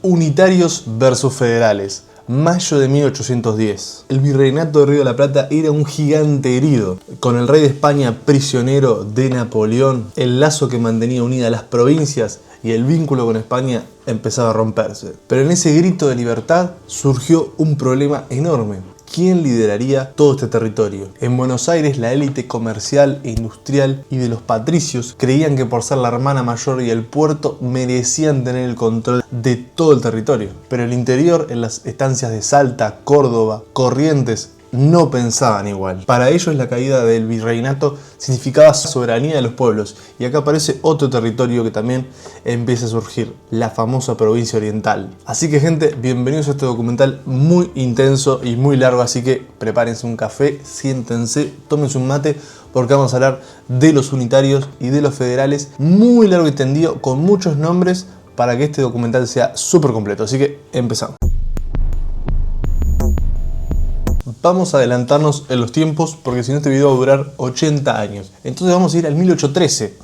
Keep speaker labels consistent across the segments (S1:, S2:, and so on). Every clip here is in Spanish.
S1: Unitarios versus federales. Mayo de 1810. El virreinato de Río de la Plata era un gigante herido. Con el rey de España prisionero de Napoleón, el lazo que mantenía unidas las provincias y el vínculo con España empezaba a romperse. Pero en ese grito de libertad surgió un problema enorme. ¿Quién lideraría todo este territorio? En Buenos Aires, la élite comercial e industrial y de los patricios creían que por ser la hermana mayor y el puerto merecían tener el control de todo el territorio. Pero el interior, en las estancias de Salta, Córdoba, Corrientes, no pensaban igual. Para ellos la caída del virreinato significaba soberanía de los pueblos. Y acá aparece otro territorio que también empieza a surgir, la famosa provincia oriental. Así que gente, bienvenidos a este documental muy intenso y muy largo, así que prepárense un café, siéntense, tómense un mate, porque vamos a hablar de los unitarios y de los federales, muy largo y tendido, con muchos nombres, para que este documental sea súper completo. Así que empezamos. Vamos a adelantarnos en los tiempos porque si no este video va a durar 80 años. Entonces vamos a ir al 1813.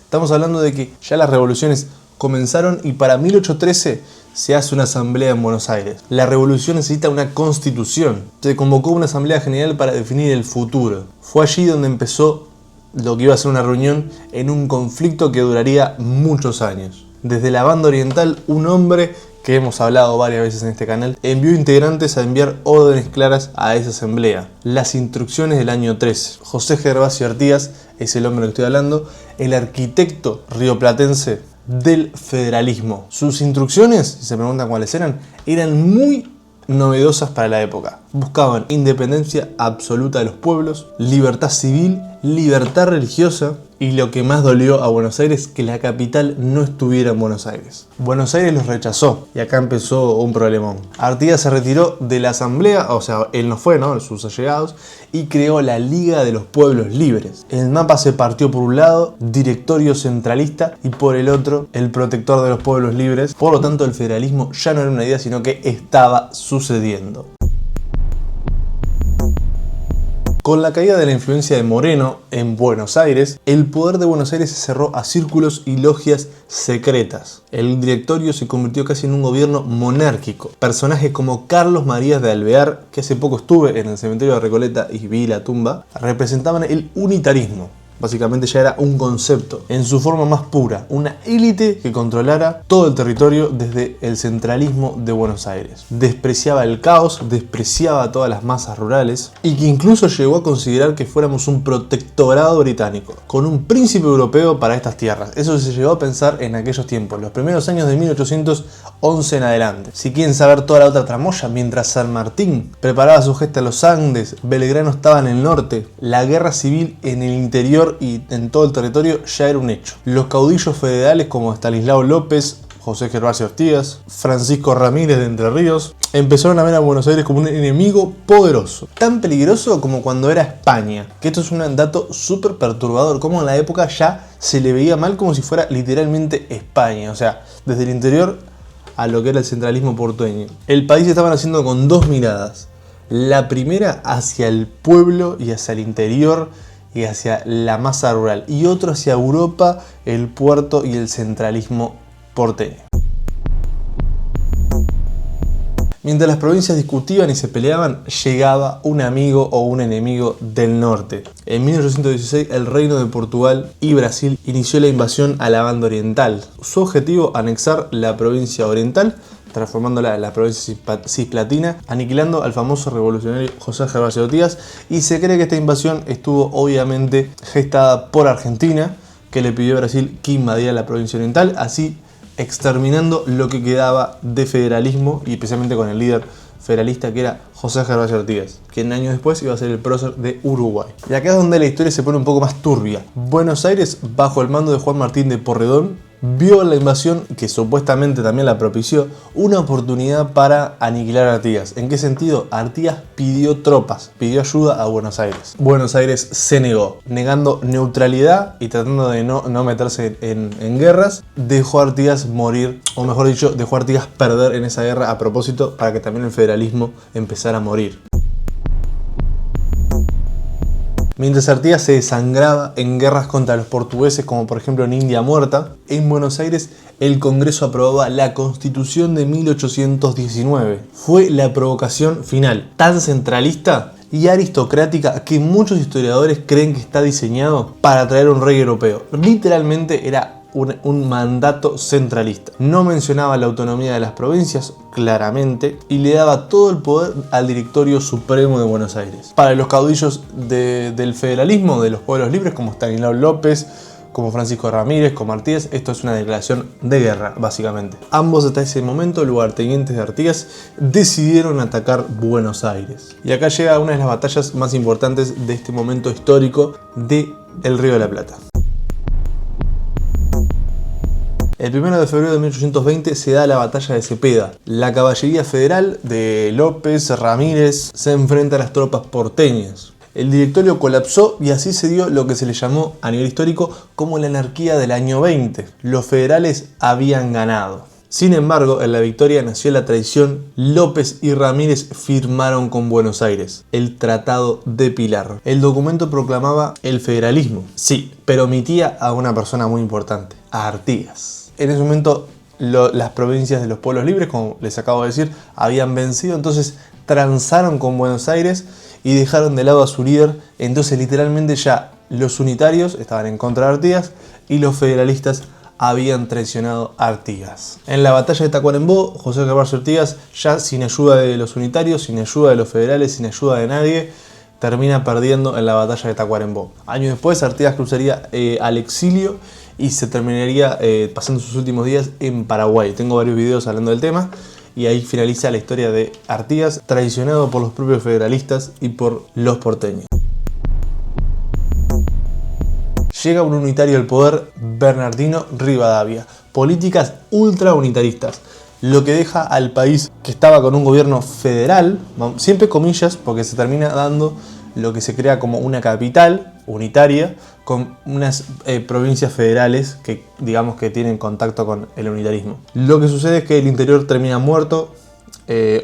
S1: Estamos hablando de que ya las revoluciones comenzaron y para 1813 se hace una asamblea en Buenos Aires. La revolución necesita una constitución. Se convocó una asamblea general para definir el futuro. Fue allí donde empezó lo que iba a ser una reunión en un conflicto que duraría muchos años. Desde la banda oriental, un hombre que hemos hablado varias veces en este canal, envió integrantes a enviar órdenes claras a esa asamblea. Las instrucciones del año 13. José Gervasio Artigas es el hombre que estoy hablando, el arquitecto rioplatense del federalismo. Sus instrucciones, si se preguntan cuáles eran muy novedosas para la época. Buscaban independencia absoluta de los pueblos, libertad civil, libertad religiosa y lo que más dolió a Buenos Aires, que la capital no estuviera en Buenos Aires. Buenos Aires los rechazó y acá empezó un problemón. Artigas se retiró de la asamblea, o sea, él no fue, ¿no? Sus allegados, y creó la Liga de los Pueblos Libres. El mapa se partió por un lado, directorio centralista, y por el otro, el protector de los pueblos libres. Por lo tanto, el federalismo ya no era una idea, sino que estaba sucediendo. Con la caída de la influencia de Moreno en Buenos Aires, el poder de Buenos Aires se cerró a círculos y logias secretas. El directorio se convirtió casi en un gobierno monárquico. Personajes como Carlos Marías de Alvear, que hace poco estuve en el cementerio de Recoleta y vi la tumba, representaban el unitarismo. Básicamente ya era un concepto, en su forma más pura, una élite que controlara todo el territorio desde el centralismo de Buenos Aires. Despreciaba el caos, despreciaba a todas las masas rurales y que incluso llegó a considerar que fuéramos un protectorado británico, con un príncipe europeo para estas tierras. Eso se llegó a pensar en aquellos tiempos, los primeros años de 1811 en adelante. Si quieren saber toda la otra tramoya, mientras San Martín preparaba su gesta a los Andes, Belgrano estaba en el norte, la guerra civil en el interior y en todo el territorio ya era un hecho. Los caudillos federales como Estanislao López, José Gervasio Artigas, Francisco Ramírez de Entre Ríos, empezaron a ver a Buenos Aires como un enemigo poderoso. Tan peligroso como cuando era España. Que esto es un dato súper perturbador, como en la época ya se le veía mal como si fuera literalmente España. O sea, desde el interior a lo que era el centralismo porteño. El país estaban haciendo con dos miradas. La primera hacia el pueblo y hacia el interior y hacia la masa rural, y otro hacia Europa, el puerto y el centralismo porteño. Mientras las provincias discutían y se peleaban, llegaba un amigo o un enemigo del norte. En 1816 el Reino de Portugal y Brasil inició la invasión a la banda oriental. Su objetivo, anexar la provincia oriental, transformándola en la provincia cisplatina, aniquilando al famoso revolucionario José Gervasio Artigas, y se cree que esta invasión estuvo obviamente gestada por Argentina, que le pidió a Brasil que invadiera la provincia oriental, así exterminando lo que quedaba de federalismo, y especialmente con el líder federalista que era José Gervasio Artigas, que en años después iba a ser el prócer de Uruguay. Y acá es donde la historia se pone un poco más turbia. Buenos Aires, bajo el mando de Juan Martín de Porredón, vio en la invasión, que supuestamente también la propició, una oportunidad para aniquilar a Artigas. ¿En qué sentido? Artigas pidió tropas, pidió ayuda a Buenos Aires. Buenos Aires se negó, negando neutralidad y tratando de no meterse en guerras. Dejó a Artigas morir, o mejor dicho, dejó a Artigas perder en esa guerra a propósito, para que también el federalismo empezara a morir. Mientras Artigas se desangraba en guerras contra los portugueses, como por ejemplo en India Muerta, en Buenos Aires el Congreso aprobaba la Constitución de 1819. Fue la provocación final, tan centralista y aristocrática que muchos historiadores creen que está diseñado para traer un rey europeo. Literalmente era un mandato centralista. No mencionaba la autonomía de las provincias, claramente, y le daba todo el poder al Directorio Supremo de Buenos Aires. Para los caudillos del federalismo, de los pueblos libres, como Estanislao López, como Francisco Ramírez, como Artigas, esto es una declaración de guerra, básicamente. Ambos hasta ese momento, lugartenientes de Artigas, decidieron atacar Buenos Aires. Y acá llega una de las batallas más importantes de este momento histórico del Río de la Plata. El 1 de febrero de 1820 se da la batalla de Cepeda. La caballería federal de López, Ramírez, se enfrenta a las tropas porteñas. El directorio colapsó y así se dio lo que se le llamó a nivel histórico como la anarquía del año 20. Los federales habían ganado. Sin embargo, en la victoria nació la traición. López y Ramírez firmaron con Buenos Aires el Tratado de Pilar. El documento proclamaba el federalismo, sí, pero omitía a una persona muy importante, a Artigas. En ese momento las provincias de los pueblos libres, como les acabo de decir, habían vencido, entonces transaron con Buenos Aires y dejaron de lado a su líder. Entonces literalmente ya los unitarios estaban en contra de Artigas y los federalistas habían traicionado a Artigas. En la batalla de Tacuarembó, José Gervasio Artigas, ya sin ayuda de los unitarios, sin ayuda de los federales, sin ayuda de nadie, termina perdiendo en la batalla de Tacuarembó. Años después, Artigas cruzaría al exilio y se terminaría pasando sus últimos días en Paraguay. Tengo varios videos hablando del tema y ahí finaliza la historia de Artigas, traicionado por los propios federalistas y por los porteños. Llega un unitario al poder, Bernardino Rivadavia. Políticas ultra unitaristas, lo que deja al país que estaba con un gobierno federal, siempre comillas, porque se termina dando lo que se crea como una capital unitaria con unas provincias federales que digamos que tienen contacto con el unitarismo. Lo que sucede es que el interior termina muerto,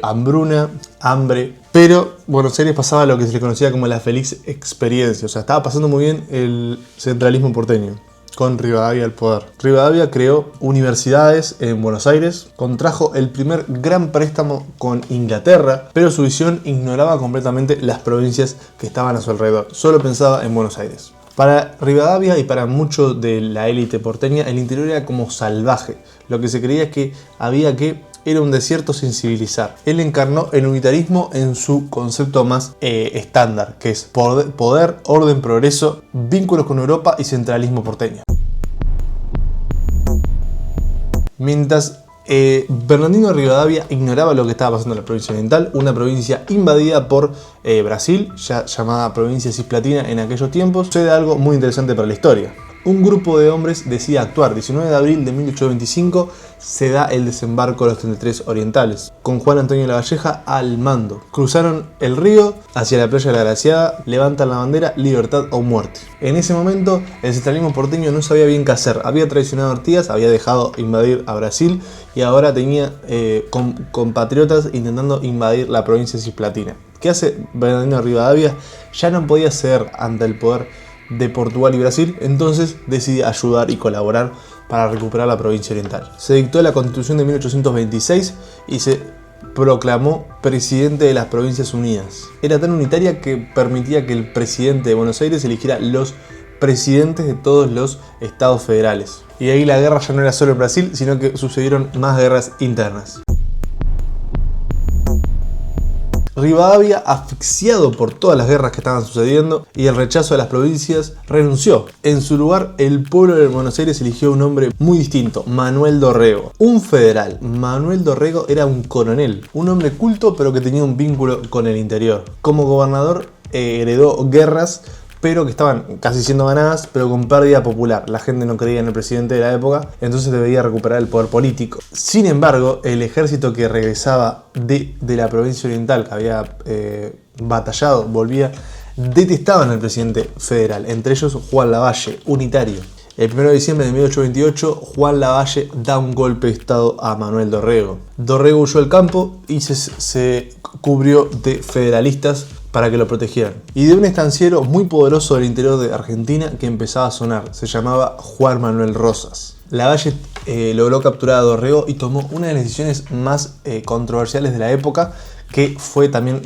S1: hambruna, hambre, pero Buenos Aires pasaba lo que se le conocía como la feliz experiencia, o sea, estaba pasando muy bien el centralismo porteño con Rivadavia al poder. Rivadavia creó universidades en Buenos Aires, contrajo el primer gran préstamo con Inglaterra, pero su visión ignoraba completamente las provincias que estaban a su alrededor, solo pensaba en Buenos Aires. Para Rivadavia y para mucho de la élite porteña, el interior era como salvaje. Lo que se creía es que era un desierto sin civilizar. Él encarnó el unitarismo en su concepto más estándar, que es poder, orden, progreso, vínculos con Europa y centralismo porteño. Mientras Bernardino Rivadavia ignoraba lo que estaba pasando en la provincia oriental, una provincia invadida por Brasil, ya llamada provincia cisplatina en aquellos tiempos, sucede algo muy interesante para la historia. Un grupo de hombres decide actuar. 19 de abril de 1825 se da el desembarco de los 33 orientales, con Juan Antonio Lavalleja al mando. Cruzaron el río hacia la playa de la Graciada, levantan la bandera libertad o muerte. En ese momento el centralismo porteño no sabía bien qué hacer. Había traicionado a Artigas, había dejado invadir a Brasil y ahora tenía compatriotas intentando invadir la provincia cisplatina. ¿Qué hace Bernardino Rivadavia? Ya no podía ceder ante el poder de Portugal y Brasil, entonces decide ayudar y colaborar para recuperar la provincia oriental. Se dictó la Constitución de 1826 y se proclamó presidente de las Provincias Unidas. Era tan unitaria que permitía que el presidente de Buenos Aires eligiera los presidentes de todos los estados federales. Y ahí la guerra ya no era solo en Brasil, sino que sucedieron más guerras internas. Rivadavia, asfixiado por todas las guerras que estaban sucediendo y el rechazo de las provincias, renunció. En su lugar, el pueblo de Buenos Aires eligió un hombre muy distinto, Manuel Dorrego, un federal. Manuel Dorrego era un coronel, un hombre culto pero que tenía un vínculo con el interior. Como gobernador heredó guerras, pero que estaban casi siendo ganadas, pero con pérdida popular. La gente no creía en el presidente de la época, entonces debía recuperar el poder político. Sin embargo, el ejército que regresaba de la provincia oriental, que había batallado, volvía, detestaban al presidente federal, entre ellos Juan Lavalle, unitario. El 1 de diciembre de 1828, Juan Lavalle da un golpe de estado a Manuel Dorrego. Dorrego huyó al campo y se cubrió de federalistas para que lo protegieran. Y de un estanciero muy poderoso del interior de Argentina que empezaba a sonar. Se llamaba Juan Manuel Rosas. Lavalle logró capturar a Dorrego y tomó una de las decisiones más controversiales de la época, que fue también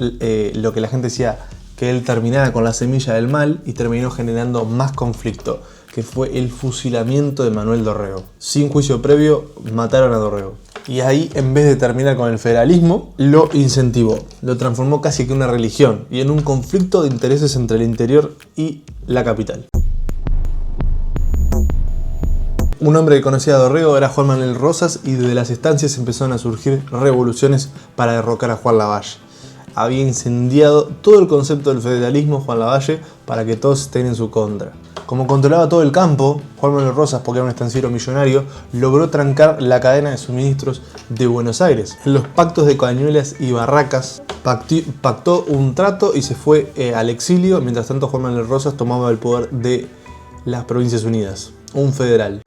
S1: lo que la gente decía, que él terminara con la semilla del mal y terminó generando más conflicto, que fue el fusilamiento de Manuel Dorrego. Sin juicio previo, mataron a Dorrego. Y ahí, en vez de terminar con el federalismo, lo incentivó. Lo transformó casi que en una religión y en un conflicto de intereses entre el interior y la capital. Un hombre que conocía a Dorrego era Juan Manuel Rosas, y desde las estancias empezaron a surgir revoluciones para derrocar a Juan Lavalle. Había incendiado todo el concepto del federalismo Juan Lavalle para que todos estén en su contra. Como controlaba todo el campo, Juan Manuel Rosas, porque era un estanciero millonario, logró trancar la cadena de suministros de Buenos Aires. En los pactos de Cañuelas y Barracas pactó un trato y se fue al exilio. Mientras tanto, Juan Manuel Rosas tomaba el poder de las Provincias Unidas, un federal.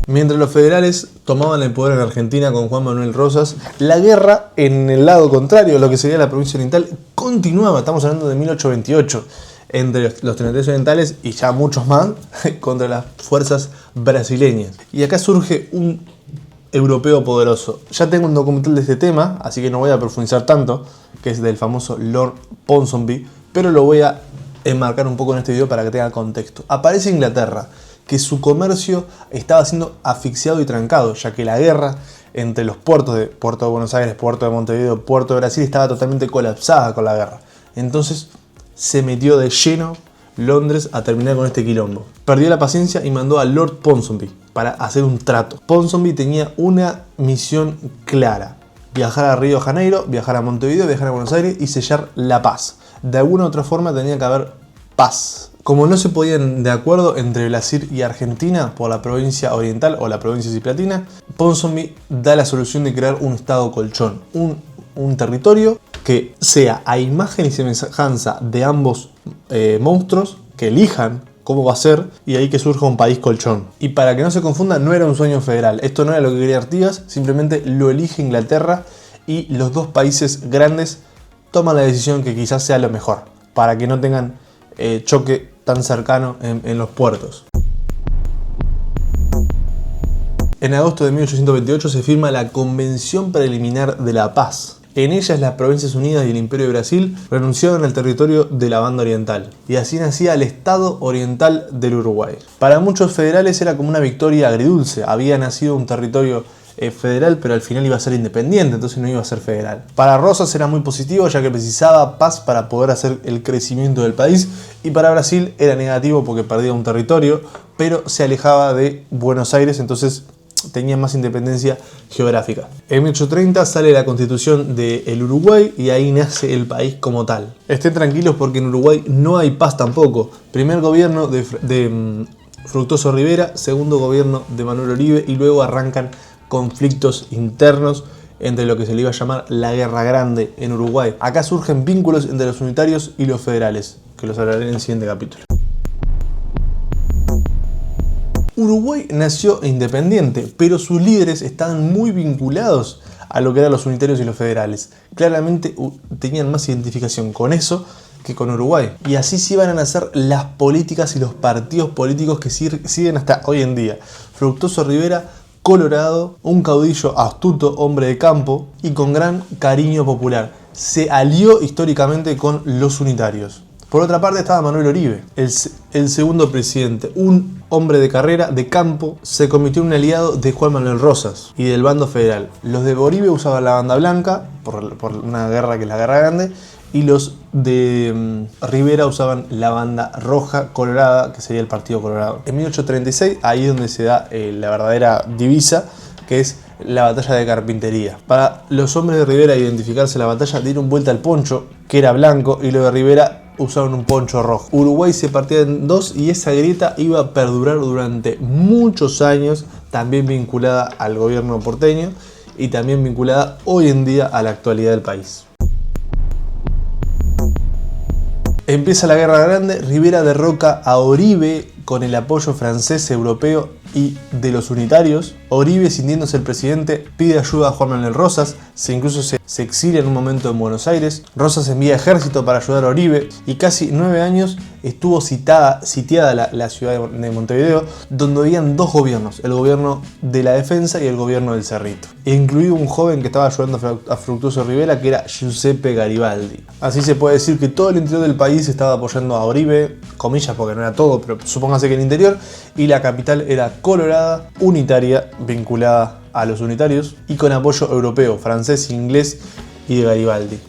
S1: Mientras los federales tomaban el poder en Argentina con Juan Manuel Rosas, la guerra en el lado contrario, lo que sería la provincia oriental, continuaba. Estamos hablando de 1828, entre los trinitarios orientales y ya muchos más contra las fuerzas brasileñas. Y acá surge un europeo poderoso. Ya tengo un documental de este tema, así que no voy a profundizar tanto, que es del famoso Lord Ponsonby, pero lo voy a enmarcar un poco en este video para que tenga contexto. Aparece Inglaterra, que su comercio estaba siendo asfixiado y trancado, ya que la guerra entre los puertos de Puerto de Buenos Aires, Puerto de Montevideo, Puerto de Brasil estaba totalmente colapsada con la guerra. Entonces se metió de lleno Londres a terminar con este quilombo. Perdió la paciencia y mandó a Lord Ponsonby para hacer un trato. Ponsonby tenía una misión clara: viajar a Río de Janeiro, viajar a Montevideo, viajar a Buenos Aires y sellar la paz. De alguna u otra forma tenía que haber paz. Como no se ponían de acuerdo entre Brasil y Argentina por la provincia oriental o la provincia ciplatina, Ponsonby da la solución de crear un estado colchón, un territorio que sea a imagen y semejanza de ambos monstruos, que elijan cómo va a ser, y ahí que surja un país colchón. Y para que no se confunda, no era un sueño federal, esto no era lo que quería Artigas, simplemente lo elige Inglaterra y los dos países grandes toman la decisión que quizás sea lo mejor, para que no tengan choque tan cercano en los puertos. En agosto de 1828 se firma la Convención Preliminar de la Paz. En ellas las Provincias Unidas y el Imperio de Brasil renunciaron al territorio de la Banda Oriental, y así nacía el Estado Oriental del Uruguay. Para muchos federales era como una victoria agridulce. Había nacido un territorio federal, pero al final iba a ser independiente, entonces no iba a ser federal. Para Rosas era muy positivo, ya que precisaba paz para poder hacer el crecimiento del país, y para Brasil era negativo porque perdía un territorio, pero se alejaba de Buenos Aires, entonces tenía más independencia geográfica. En 1830 sale la Constitución del Uruguay y ahí nace el país como tal. Estén tranquilos porque en Uruguay no hay paz tampoco. Primer gobierno de Fructuoso Rivera, segundo gobierno de Manuel Oribe, y luego arrancan conflictos internos entre lo que se le iba a llamar la Guerra Grande en Uruguay. Acá surgen vínculos entre los unitarios y los federales, que los hablaré en el siguiente capítulo. Uruguay nació independiente, pero sus líderes estaban muy vinculados a lo que eran los unitarios y los federales. Claramente tenían más identificación con eso que con Uruguay. Y así se iban a nacer las políticas y los partidos políticos que siguen hasta hoy en día. Fructuoso Rivera, colorado, un caudillo astuto, hombre de campo y con gran cariño popular. Se alió históricamente con los unitarios. Por otra parte estaba Manuel Oribe, el segundo presidente, un hombre de carrera, de campo, se convirtió en un aliado de Juan Manuel Rosas y del bando federal. Los de Oribe usaban la banda blanca, por una guerra que es la Guerra Grande, y los de Rivera usaban la banda roja colorada, que sería el Partido Colorado. En 1836, ahí es donde se da la verdadera divisa, que es la batalla de Carpintería. Para los hombres de Rivera identificarse la batalla, dieron vuelta al poncho, que era blanco, y los de Rivera usaron un poncho rojo. Uruguay se partía en dos y esa grieta iba a perdurar durante muchos años, también vinculada al gobierno porteño y también vinculada hoy en día a la actualidad del país. Empieza la Guerra Grande, Rivera derroca a Oribe con el apoyo francés, europeo y de los unitarios. Oribe, sintiéndose el presidente, pide ayuda a Juan Manuel Rosas, incluso se se exilia en un momento en Buenos Aires. Rosas envía ejército para ayudar a Oribe y casi 9 años estuvo sitiada la ciudad de Montevideo, donde habían dos gobiernos, el gobierno de la defensa y el gobierno del Cerrito, e incluido un joven que estaba ayudando a Fructuoso Rivera, que era Giuseppe Garibaldi. Así se puede decir que todo el interior del país estaba apoyando a Oribe, comillas porque no era todo, pero supóngase que el interior, y la capital era colorada, unitaria, vinculada a los unitarios y con apoyo europeo, francés, inglés y de Garibaldi.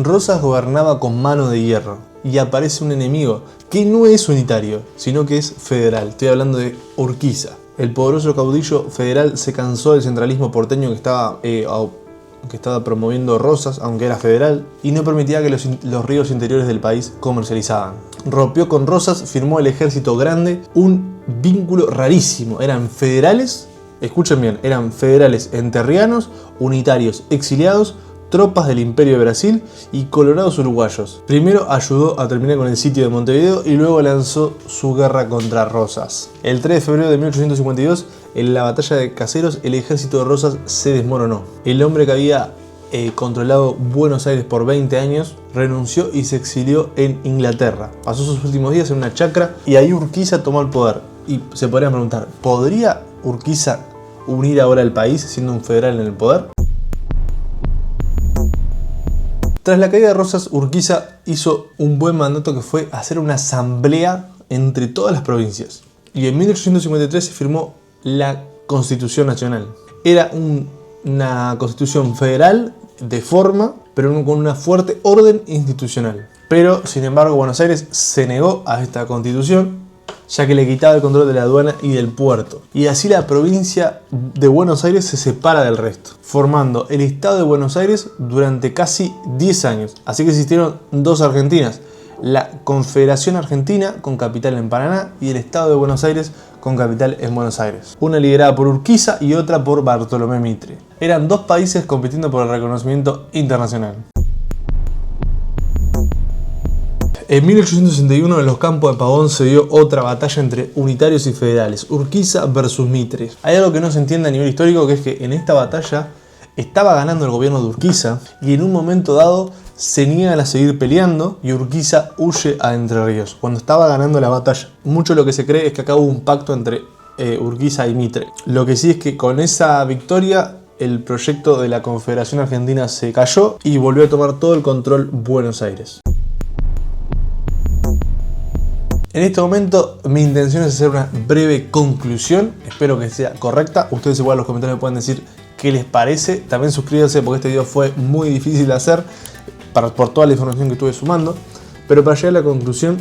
S1: Rosas gobernaba con mano de hierro y aparece un enemigo que no es unitario, sino que es federal. Estoy hablando de Urquiza. El poderoso caudillo federal se cansó del centralismo porteño que estaba promoviendo Rosas, aunque era federal, y no permitía que los ríos interiores del país comercializaban. Rompió con Rosas, firmó el Ejército Grande, un vínculo rarísimo. Eran federales, escuchen bien, eran federales enterrianos, unitarios exiliados, tropas del Imperio de Brasil y colorados uruguayos. Primero ayudó a terminar con el sitio de Montevideo y luego lanzó su guerra contra Rosas. El 3 de febrero de 1852, en la batalla de Caseros, el ejército de Rosas se desmoronó. El hombre que había controlado Buenos Aires por 20 años renunció y se exilió en Inglaterra. Pasó sus últimos días en una chacra y ahí Urquiza tomó el poder. Y se podrían preguntar, ¿podría Urquiza unir ahora el país siendo un federal en el poder? Tras la caída de Rosas, Urquiza hizo un buen mandato que fue hacer una asamblea entre todas las provincias. Y en 1853 se firmó la Constitución Nacional. Era una constitución federal de forma, pero con una fuerte orden institucional. Pero, sin embargo, Buenos Aires se negó a esta constitución, ya que le quitaba el control de la aduana y del puerto. Y así la provincia de Buenos Aires se separa del resto, formando el Estado de Buenos Aires durante casi 10 años. Así que existieron dos Argentinas, la Confederación Argentina, con capital en Paraná, y el Estado de Buenos Aires, con capital en Buenos Aires. Una liderada por Urquiza y otra por Bartolomé Mitre. Eran dos países compitiendo por el reconocimiento internacional. En 1861 en los campos de Pavón se dio otra batalla entre unitarios y federales, Urquiza versus Mitre. Hay algo que no se entiende a nivel histórico, que es que en esta batalla estaba ganando el gobierno de Urquiza y en un momento dado se niegan a seguir peleando y Urquiza huye a Entre Ríos cuando estaba ganando la batalla. Mucho lo que se cree es que acá hubo un pacto entre Urquiza y Mitre. Lo que sí es que con esa victoria el proyecto de la Confederación Argentina se cayó y volvió a tomar todo el control Buenos Aires. En este momento mi intención es hacer una breve conclusión, espero que sea correcta. Ustedes igual en los comentarios me pueden decir qué les parece. También suscríbanse porque este video fue muy difícil de hacer por toda la información que estuve sumando. Pero para llegar a la conclusión,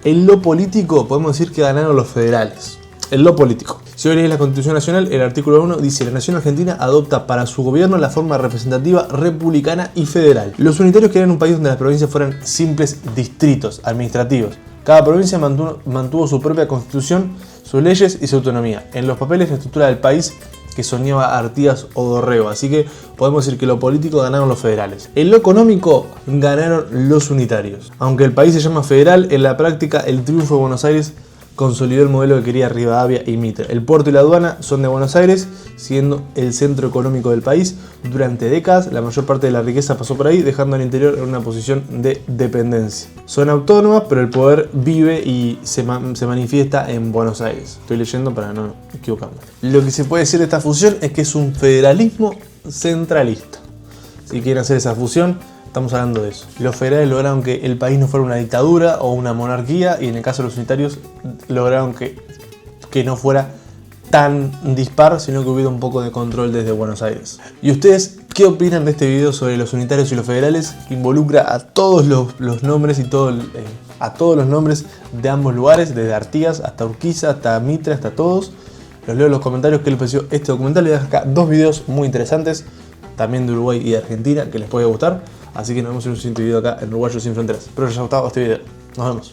S1: en lo político podemos decir que ganaron los federales. En lo político. Si hoy lees la Constitución Nacional, el artículo 1 dice: la Nación Argentina adopta para su gobierno la forma representativa, republicana y federal. Los unitarios querían un país donde las provincias fueran simples distritos administrativos. Cada provincia mantuvo su propia constitución, sus leyes y su autonomía. En los papeles, la estructura del país que soñaba Artigas o Dorrego. Así que podemos decir que en lo político ganaron los federales. En lo económico ganaron los unitarios. Aunque el país se llama federal, en la práctica el triunfo de Buenos Aires consolidó el modelo que quería Rivadavia y Mitre. El puerto y la aduana son de Buenos Aires, siendo el centro económico del país. Durante décadas, la mayor parte de la riqueza pasó por ahí, dejando al interior en una posición de dependencia. Son autónomas, pero el poder vive y se manifiesta en Buenos Aires. Estoy leyendo para no equivocarme. Lo que se puede decir de esta fusión es que es un federalismo centralista. Si quieren hacer esa fusión, estamos hablando de eso. Los federales lograron que el país no fuera una dictadura o una monarquía, y en el caso de los unitarios lograron que no fuera tan dispar, sino que hubiera un poco de control desde Buenos Aires. ¿Y ustedes qué opinan de este video sobre los unitarios y los federales? Involucra a todos los nombres y a todos los nombres de ambos lugares, desde Artigas hasta Urquiza, hasta Mitre, hasta todos. Los leo en los comentarios qué les pareció este documental. Les dejo acá dos videos muy interesantes, también de Uruguay y de Argentina, que les puede gustar. Así que nos vemos en un siguiente video acá en Uruguayos Sin Fronteras. Espero que les haya gustado este video. Nos vemos.